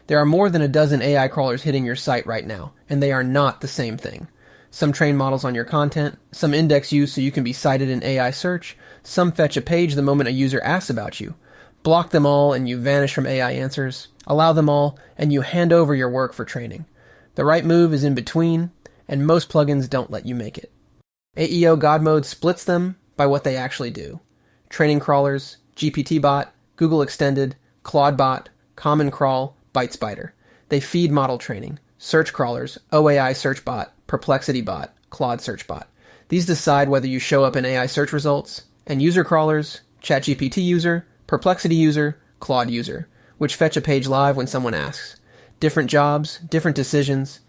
There are more than a dozen AI crawlers hitting your site right now, and they are not the same thing. Some train models on your content, some index you so you can be cited in AI search, some fetch a page the moment a user asks about you. Block them all and you vanish from AI answers. Allow them all and you hand over your work for training. The right move is in between, and most plugins don't let you make it. AEO God Mode splits them by what they actually do. Training crawlers, GPT-Bot, Google Extended, Claude-Bot, Common Crawl, ByteSpider. They feed model training. Search crawlers, OAI-SearchBot, Perplexity-Bot, Claude-SearchBot. These decide whether you show up in AI search results, and user crawlers, ChatGPT user, Perplexity user, Claude user, which fetch a page live when someone asks. Different jobs, different decisions.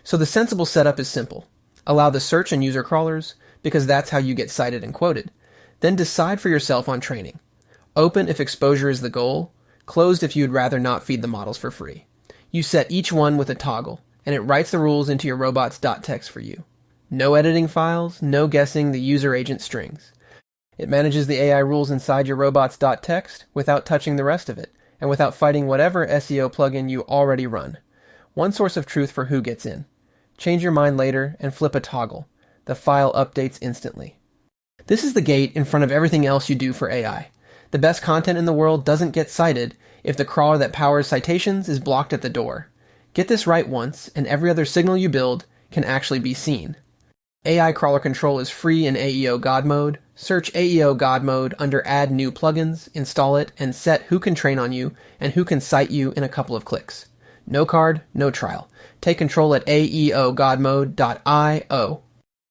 So the sensible setup is simple. Allow the search and user crawlers, because that's how you get cited and quoted. Then decide for yourself on training. Open if exposure is the goal, closed if you'd rather not feed the models for free. You set each one with a toggle, and it writes the rules into your robots.txt for you. No editing files, no guessing the user agent strings. It manages the AI rules inside your robots.txt without touching the rest of it, and without fighting whatever SEO plugin you already run. One source of truth for who gets in. Change your mind later and flip a toggle. The file updates instantly. This is the gate in front of everything else you do for AI. The best content in the world doesn't get cited if the crawler that powers citations is blocked at the door. Get this right once, and every other signal you build can actually be seen. AI crawler control is free in AEO God Mode. Search AEO God Mode under Add New Plugins, install it, and set who can train on you and who can cite you in a couple of clicks. No card, no trial. Take control at aeogodmode.io.